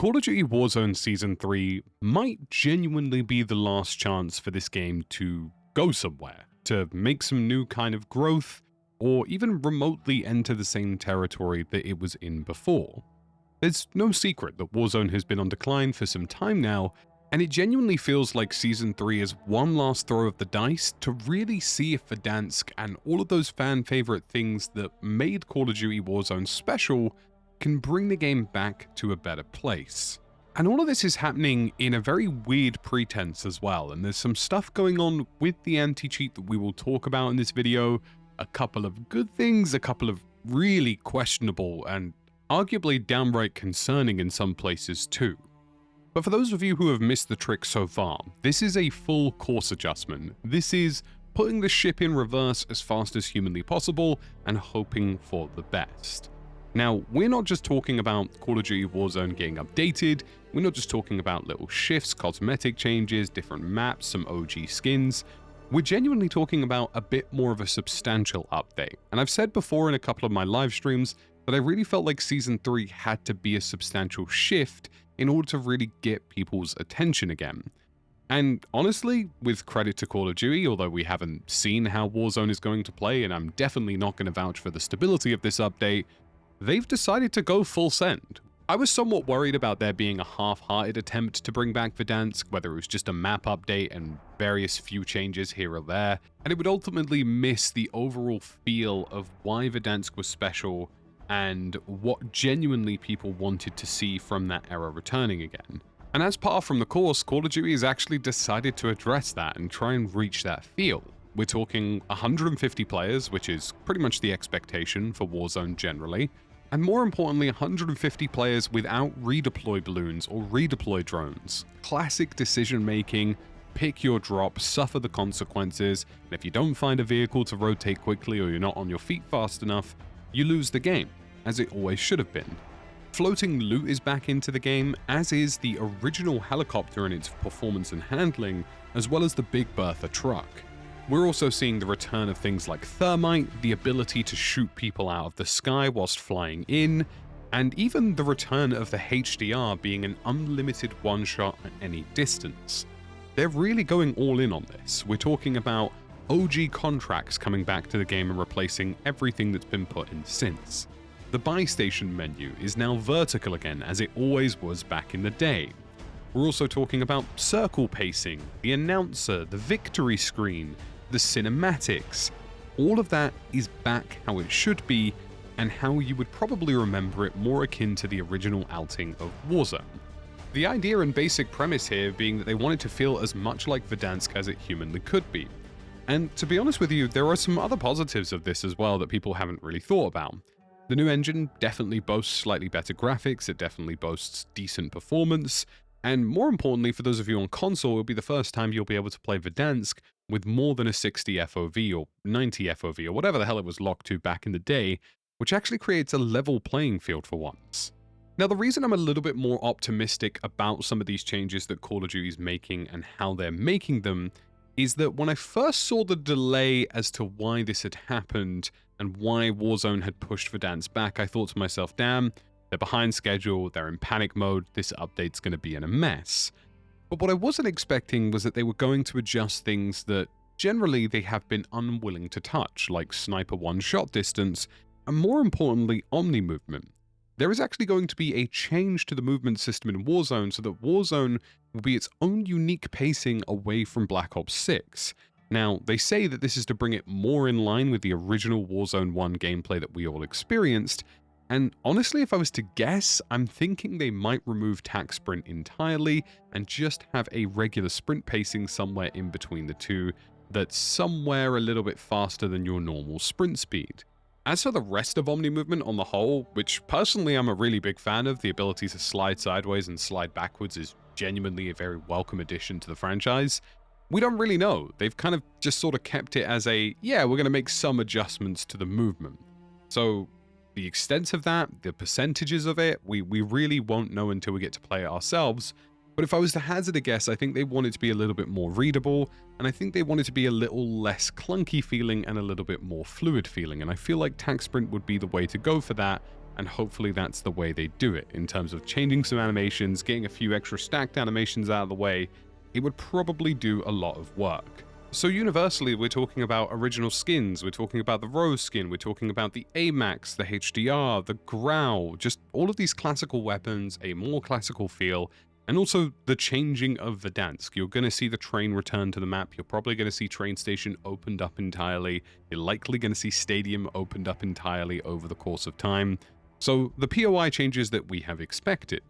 Call of Duty Warzone Season 3 might genuinely be the last chance for this game to go somewhere, to make some new kind of growth, or even remotely enter the same territory that it was in before. There's no secret that Warzone has been on decline for some time now, and it genuinely feels like Season 3 is one last throw of the dice to really see if Verdansk and all of those fan-favorite things that made Call of Duty Warzone special can bring the game back to a better place. And all of this is happening in a very weird pretense as well, and there's some stuff going on with the anti-cheat that we will talk about in this video, a couple of good things, a couple of really questionable and arguably downright concerning in some places too. But for those of you who have missed the trick so far, this is a full course adjustment. This is putting the ship in reverse as fast as humanly possible and hoping for the best. Now, we're not just talking about Call of Duty Warzone getting updated, we're not just talking about little shifts, cosmetic changes, different maps, some OG skins. We're genuinely talking about a bit more of a substantial update. And I've said before in a couple of my live streams that I really felt like Season 3 had to be a substantial shift in order to really get people's attention again. And honestly, with credit to Call of Duty, although we haven't seen how Warzone is going to play, and I'm definitely not going to vouch for the stability of this update, they've decided to go full send. I was somewhat worried about there being a half-hearted attempt to bring back Verdansk, whether it was just a map update and various few changes here or there, and it would ultimately miss the overall feel of why Verdansk was special and what genuinely people wanted to see from that era returning again. And as par from the course, Call of Duty has actually decided to address that and try and reach that feel. We're talking 150 players, which is pretty much the expectation for Warzone generally, and more importantly 150 players without redeploy balloons or redeploy drones. Classic decision making, pick your drop, suffer the consequences, and if you don't find a vehicle to rotate quickly or you're not on your feet fast enough, you lose the game, as it always should have been. Floating loot is back into the game, as is the original helicopter in its performance and handling, as well as the Big Bertha truck. We're also seeing the return of things like thermite, the ability to shoot people out of the sky whilst flying in, and even the return of the HDR being an unlimited one-shot at any distance. They're really going all in on this. We're talking about OG contracts coming back to the game and replacing everything that's been put in since. The buy station menu is now vertical again, as it always was back in the day. We're also talking about circle pacing, the announcer, the victory screen, the cinematics. All of that is back how it should be, and how you would probably remember it more akin to the original outing of Warzone. The idea and basic premise here being that they wanted to feel as much like Verdansk as it humanly could be. And to be honest with you, there are some other positives of this as well that people haven't really thought about. The new engine definitely boasts slightly better graphics, it definitely boasts decent performance, and more importantly for those of you on console, it'll be the first time you'll be able to play Verdansk with more than a 60 FOV or 90 FOV or whatever the hell it was locked to back in the day, which actually creates a level playing field for once. Now, the reason I'm a little bit more optimistic about some of these changes that Call of Duty is making and how they're making them is that when I first saw the delay as to why this had happened and why Warzone had pushed Verdansk back, I thought to myself, damn, they're behind schedule, they're in panic mode, this update's going to be in a mess. But what I wasn't expecting was that they were going to adjust things that generally they have been unwilling to touch, like sniper one-shot distance, and more importantly, Omni movement. There is actually going to be a change to the movement system in Warzone so that Warzone will be its own unique pacing away from Black Ops 6. Now, they say that this is to bring it more in line with the original Warzone 1 gameplay that we all experienced, and honestly, if I was to guess, I'm thinking they might remove tac sprint entirely and just have a regular sprint pacing somewhere in between the two that's somewhere a little bit faster than your normal sprint speed. As for the rest of Omni movement on the whole, which personally I'm a really big fan of, the ability to slide sideways and slide backwards is genuinely a very welcome addition to the franchise, we don't really know. They've kind of just sort of kept it as a, yeah, we're going to make some adjustments to the movement. So the extent of that, the percentages of it, we really won't know until we get to play it ourselves. But if I was to hazard a guess, I think they want it to be a little bit more readable, and I think they want it to be a little less clunky feeling and a little bit more fluid feeling, and I feel like tac sprint would be the way to go for that, and hopefully that's the way they do it in terms of changing some animations, getting a few extra stacked animations out of the way. It would probably do a lot of work. So universally, we're talking about original skins, we're talking about the Rose skin, we're talking about the AMAX, the HDR, the Growl, just all of these classical weapons, a more classical feel, and also the changing of Verdansk. You're going to see the train return to the map, you're probably going to see train station opened up entirely, you're likely going to see stadium opened up entirely over the course of time. So the POI changes that we have expected.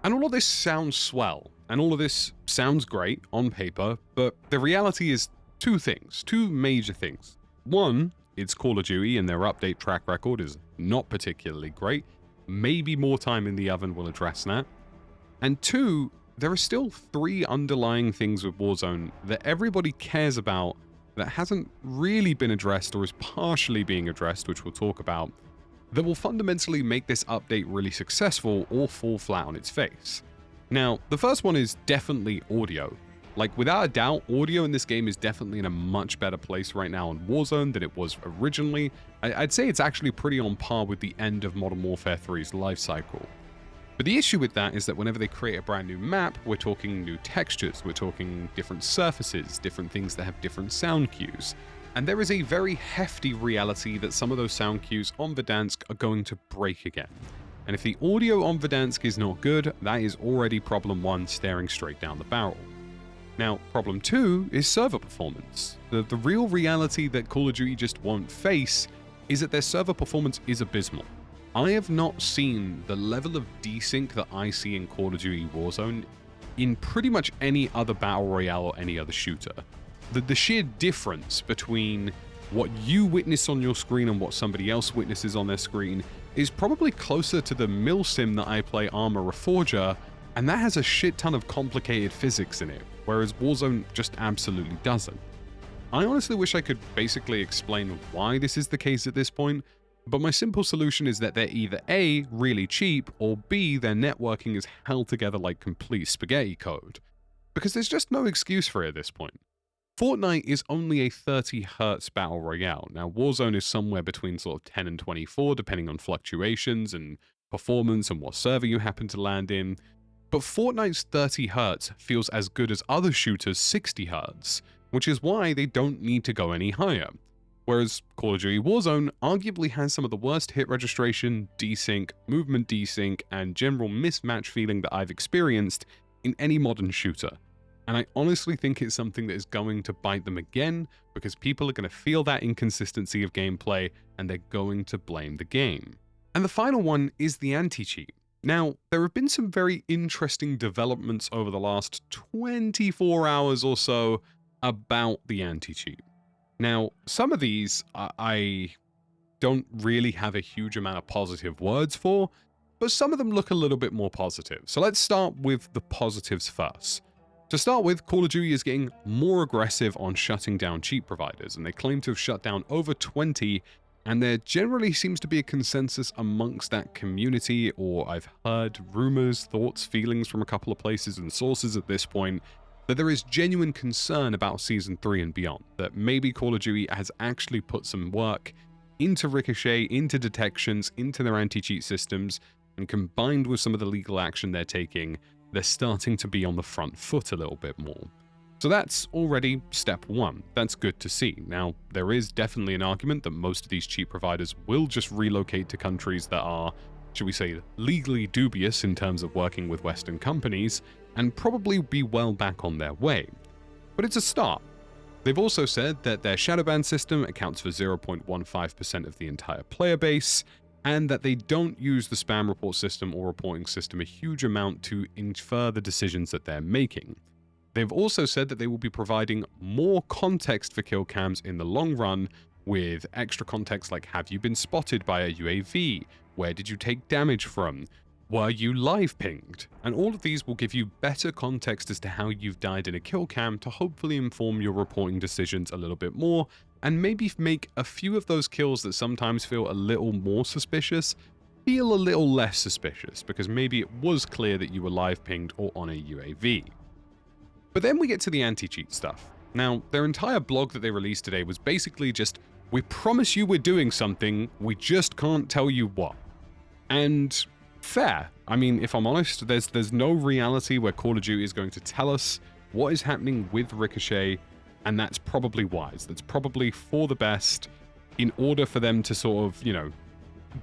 And all of this sounds swell, and all of this sounds great on paper, but the reality is two major things. One, it's Call of Duty and their update track record is not particularly great. Maybe more time in the oven will address that. And two, there are still 3 underlying things with Warzone that everybody cares about that hasn't really been addressed or is partially being addressed, which we'll talk about, that will fundamentally make this update really successful or fall flat on its face. Now, the first one is definitely audio. Like, without a doubt, audio in this game is definitely in a much better place right now on Warzone than it was originally. I'd say it's actually pretty on par with the end of Modern Warfare 3's lifecycle. But the issue with that is that whenever they create a brand new map, we're talking new textures, we're talking different surfaces, different things that have different sound cues. And there is a very hefty reality that some of those sound cues on Verdansk are going to break again. And if the audio on Verdansk is not good, that is already problem 1 staring straight down the barrel. Now, problem 2 is server performance. The real reality that Call of Duty just won't face is that their server performance is abysmal. I have not seen the level of desync that I see in Call of Duty Warzone in pretty much any other battle royale or any other shooter. The sheer difference between what you witness on your screen and what somebody else witnesses on their screen is probably closer to the milsim that I play Arma Reforger, and that has a shit ton of complicated physics in it, whereas Warzone just absolutely doesn't. I honestly wish I could basically explain why this is the case at this point, but my simple solution is that they're either A, really cheap, or B, their networking is held together like complete spaghetti code. Because there's just no excuse for it at this point. Fortnite is only a 30 Hz battle royale. Now, Warzone is somewhere between sort of 10 and 24, depending on fluctuations and performance and what server you happen to land in. But Fortnite's 30 Hz feels as good as other shooters' 60 Hz, which is why they don't need to go any higher. Whereas Call of Duty Warzone arguably has some of the worst hit registration, desync, movement desync, and general mismatch feeling that I've experienced in any modern shooter. And I honestly think it's something that is going to bite them again, because people are going to feel that inconsistency of gameplay and they're going to blame the game. And the final one is the anti-cheat. Now, there have been some very interesting developments over the last 24 hours or so about the anti-cheat. Now, some of these I don't really have a huge amount of positive words for, but some of them look a little bit more positive. So let's start with the positives first. To start with, Call of Duty is getting more aggressive on shutting down cheat providers, and they claim to have shut down over 20, and there generally seems to be a consensus amongst that community, or I've heard rumors, thoughts, feelings from a couple of places and sources at this point, that there is genuine concern about Season 3 and beyond, that maybe Call of Duty has actually put some work into Ricochet, into detections, into their anti-cheat systems, and combined with some of the legal action they're taking, they're starting to be on the front foot a little bit more. So that's already step 1. That's good to see. Now, there is definitely an argument that most of these cheat providers will just relocate to countries that are, should we say, legally dubious in terms of working with Western companies, and probably be well back on their way. But it's a start. They've also said that their shadow ban system accounts for 0.15% of the entire player base, and that they don't use the spam report system or reporting system a huge amount to infer the decisions that they're making. They've also said that they will be providing more context for kill cams in the long run, with extra context like, have you been spotted by a UAV? Where did you take damage from? Were you live pinged? And all of these will give you better context as to how you've died in a kill cam to hopefully inform your reporting decisions a little bit more, and maybe make a few of those kills that sometimes feel a little more suspicious feel a little less suspicious, because maybe it was clear that you were live pinged or on a UAV. But then we get to the anti-cheat stuff. Now, their entire blog that they released today was basically just, we promise you we're doing something, we just can't tell you what. And fair. I mean, if I'm honest, there's no reality where Call of Duty is going to tell us what is happening with Ricochet, and that's probably wise. That's probably for the best in order for them to sort of,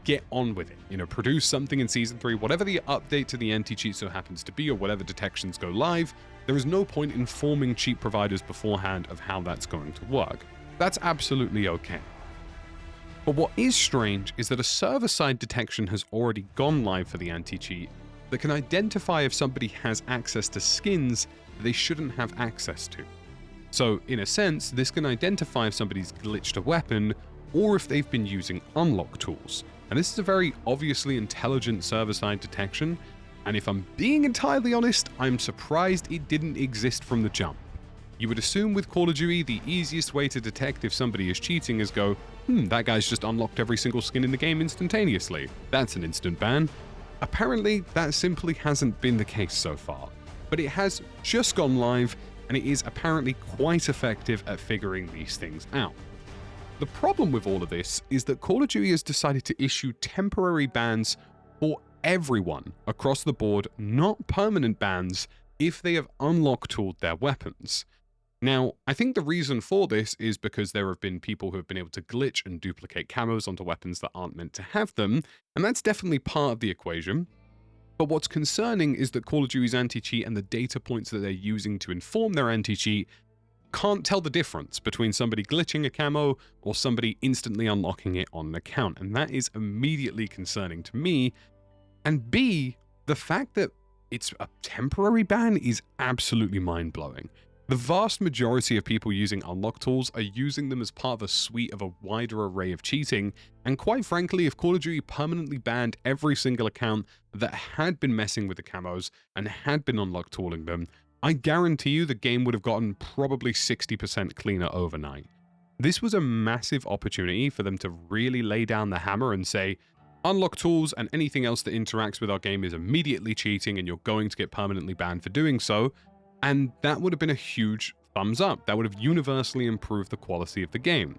get on with it. Produce something in Season 3, whatever the update to the anti-cheat so happens to be, or whatever detections go live, there is no point informing cheat providers beforehand of how that's going to work. That's absolutely okay. But what is strange is that a server-side detection has already gone live for the anti-cheat that can identify if somebody has access to skins they shouldn't have access to. So, in a sense, this can identify if somebody's glitched a weapon or if they've been using unlock tools. And this is a very obviously intelligent server-side detection, and if I'm being entirely honest, I'm surprised it didn't exist from the jump. You would assume with Call of Duty, the easiest way to detect if somebody is cheating is go, that guy's just unlocked every single skin in the game instantaneously. That's an instant ban. Apparently, that simply hasn't been the case so far. But it has just gone live, and it is apparently quite effective at figuring these things out. The problem with all of this is that Call of Duty has decided to issue temporary bans for everyone across the board, not permanent bans, if they have unlock tooled their weapons. Now, I think the reason for this is because there have been people who have been able to glitch and duplicate camos onto weapons that aren't meant to have them, and that's definitely part of the equation. But what's concerning is that Call of Duty's anti-cheat and the data points that they're using to inform their anti-cheat can't tell the difference between somebody glitching a camo or somebody instantly unlocking it on an account, and that is immediately concerning to me. And B, the fact that it's a temporary ban is absolutely mind-blowing. The vast majority of people using unlock tools are using them as part of a suite of a wider array of cheating, and quite frankly, if Call of Duty permanently banned every single account that had been messing with the camos and had been unlock tooling them, I guarantee you the game would have gotten probably 60% cleaner overnight. This was a massive opportunity for them to really lay down the hammer and say, unlock tools and anything else that interacts with our game is immediately cheating and you're going to get permanently banned for doing so. And that would have been a huge thumbs up. That would have universally improved the quality of the game.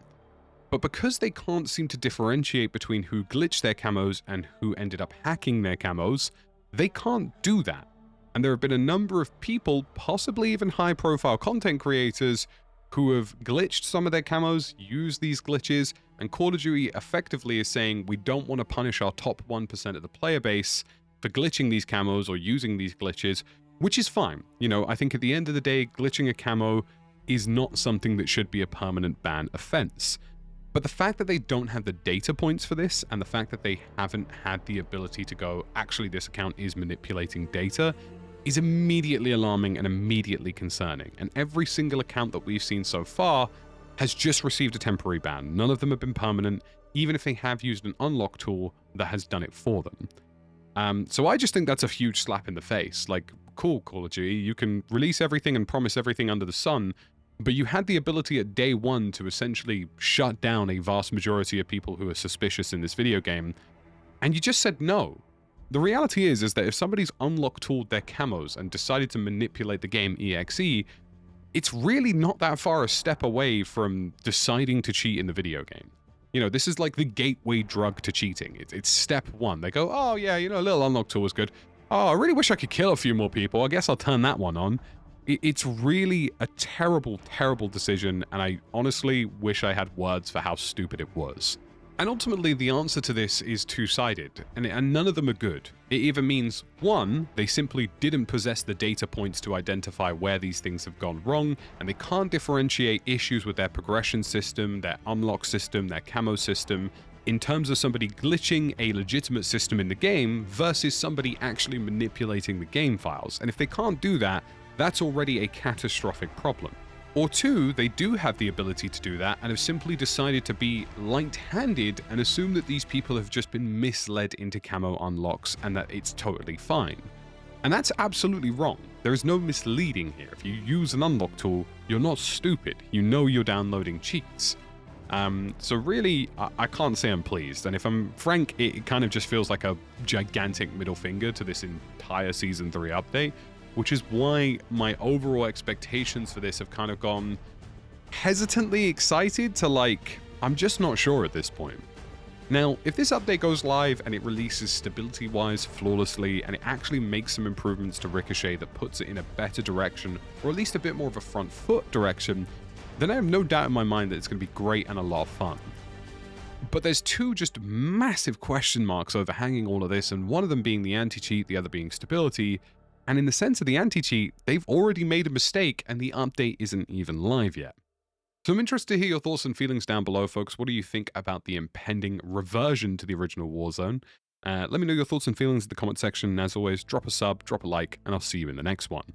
But because they can't seem to differentiate between who glitched their camos and who ended up hacking their camos, they can't do that. And there have been a number of people, possibly even high-profile content creators, who have glitched some of their camos, used these glitches, and Call of Duty effectively is saying we don't want to punish our top 1% of the player base for glitching these camos or using these glitches, which is fine. I think at the end of the day, glitching a camo is not something that should be a permanent ban offense. But the fact that they don't have the data points for this, and the fact that they haven't had the ability to go, actually this account is manipulating data, is immediately alarming and immediately concerning. And every single account that we've seen so far has just received a temporary ban. None of them have been permanent, even if they have used an unlock tool that has done it for them. So I just think that's a huge slap in the face. Like, cool, Call of Duty, you can release everything and promise everything under the sun, but you had the ability at day one to essentially shut down a vast majority of people who are suspicious in this video game, and you just said no. The reality is that if somebody's unlock tooled their camos and decided to manipulate the game EXE, it's really not that far a step away from deciding to cheat in the video game. This is like the gateway drug to cheating. It's step one. They go, oh yeah, a little unlock tool was good. Oh, I really wish I could kill a few more people. I guess I'll turn that one on. It's really a terrible, terrible decision, and I honestly wish I had words for how stupid it was. And ultimately, the answer to this is two-sided, and none of them are good. It either means, one, they simply didn't possess the data points to identify where these things have gone wrong, and they can't differentiate issues with their progression system, their unlock system, their camo system, in terms of somebody glitching a legitimate system in the game versus somebody actually manipulating the game files. And if they can't do that, that's already a catastrophic problem. Or two, they do have the ability to do that and have simply decided to be light-handed and assume that these people have just been misled into camo unlocks and that it's totally fine. And that's absolutely wrong. There is no misleading here. If you use an unlock tool, you're not stupid. You know you're downloading cheats. So really, I can't say I'm pleased. And if I'm frank, it kind of just feels like a gigantic middle finger to this entire Season 3 update, which is why my overall expectations for this have kind of gone hesitantly excited to I'm just not sure at this point. Now, if this update goes live and it releases stability-wise flawlessly, and it actually makes some improvements to Ricochet that puts it in a better direction, or at least a bit more of a front foot direction, then I have no doubt in my mind that it's going to be great and a lot of fun. But there's two just massive question marks overhanging all of this, and one of them being the anti-cheat, the other being stability. And in the sense of the anti-cheat, they've already made a mistake and the update isn't even live yet. So I'm interested to hear your thoughts and feelings down below, folks. What do you think about the impending reversion to the original Warzone? Let me know your thoughts and feelings in the comment section. And as always, drop a sub, drop a like, and I'll see you in the next one.